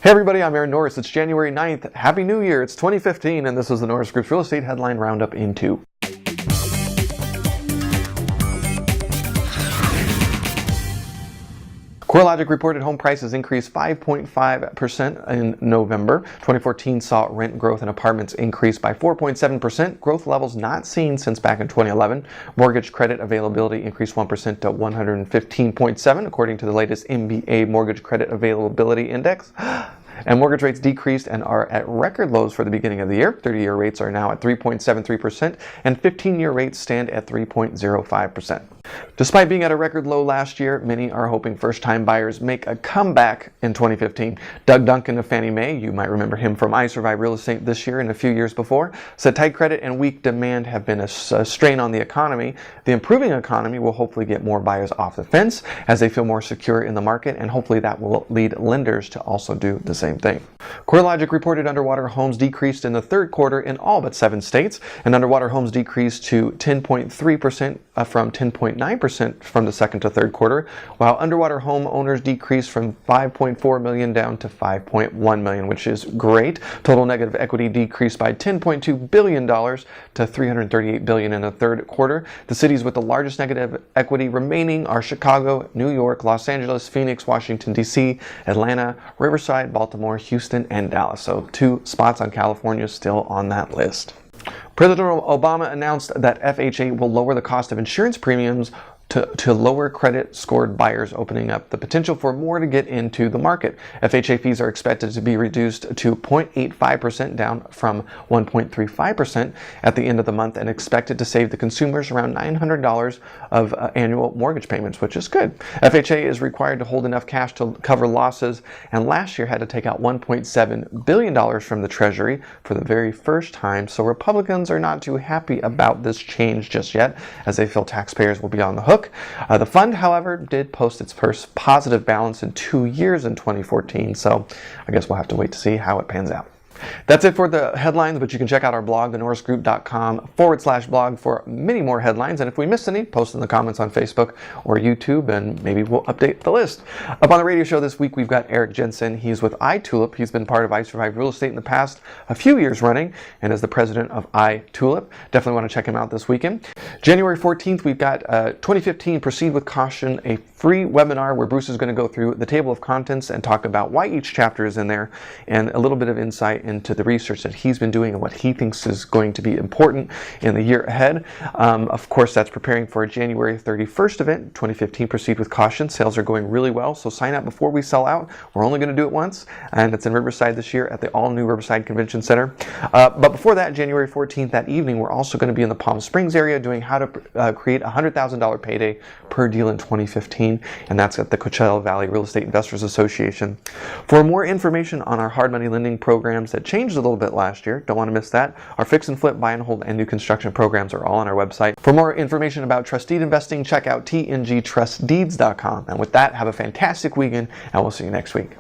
Hey everybody, I'm Aaron Norris. It's January 9th. Happy New Year. It's 2015 and this is the Norris Group's Real Estate Headline Roundup in 2. CoreLogic reported home prices increased 5.5% in November. 2014 saw rent growth in apartments increase by 4.7%, growth levels not seen since back in 2011. Mortgage credit availability increased 1% to 115.7, according to the latest MBA Mortgage Credit Availability Index. And mortgage rates decreased and are at record lows for the beginning of the year. 30-year rates are now at 3.73% and 15-year rates stand at 3.05%. Despite being at a record low last year, many are hoping first-time buyers make a comeback in 2015. Doug Duncan of Fannie Mae, you might remember him from I Survive Real Estate this year and a few years before, said tight credit and weak demand have been a strain on the economy. The improving economy will hopefully get more buyers off the fence as they feel more secure in the market, and hopefully that will lead lenders to also do the same thing. CoreLogic reported underwater homes decreased in the third quarter in all but 7 states, and underwater homes decreased to 10.3% from 10.9% from the second to third quarter, while underwater home owners decreased from 5.4 million down to 5.1 million, which is great. Total negative equity decreased by $10.2 billion to $338 billion in the third quarter. The cities with the largest negative equity remaining are Chicago, New York, Los Angeles, Phoenix, Washington, D.C., Atlanta, Riverside, Baltimore, Houston, and Dallas. So 2 spots on California still on that list. President Obama announced that FHA will lower the cost of insurance premiums to lower credit scored buyers, opening up the potential for more to get into the market. FHA fees are expected to be reduced to 0.85%, down from 1.35% at the end of the month, and expected to save the consumers around $900 of annual mortgage payments, which is good. FHA is required to hold enough cash to cover losses, and last year had to take out $1.7 billion from the Treasury for the very first time, so Republicans are not too happy about this change just yet, as they feel taxpayers will be on the hook. The fund, however, did post its first positive balance in 2 years in 2014, so I guess we'll have to wait to see how it pans out. That's it for the headlines, but you can check out our blog, thenorrisgroup.com/blog, for many more headlines. And if we missed any, post in the comments on Facebook or YouTube, and maybe we'll update the list. Up on the radio show this week, we've got Eric Janszen. He's with iTulip. He's been part of I Survive Real Estate in the past a few years running, and is the president of iTulip. Definitely want to check him out this weekend. January 14th, we've got 2015 Proceed with Caution, a free webinar where Bruce is going to go through the table of contents and talk about why each chapter is in there, and a little bit of insight into the research that he's been doing and what he thinks is going to be important in the year ahead. Of course, that's preparing for a January 31st event, 2015 Proceed with Caution. Sales are going really well, so sign up before we sell out. We're only going to do it once, and it's in Riverside this year at the all-new Riverside Convention Center. But before that, January 14th, that evening, we're also going to be in the Palm Springs area doing how to create a $100,000 payday per deal in 2015, and that's at the Coachella Valley Real Estate Investors Association. For more information on our hard money lending programs that changed a little bit last year, don't want to miss that. Our fix and flip, buy and hold, and new construction programs are all on our website. For more information about trust deed investing, check out tngtrustdeeds.com. And with that, have a fantastic weekend, and we'll see you next week.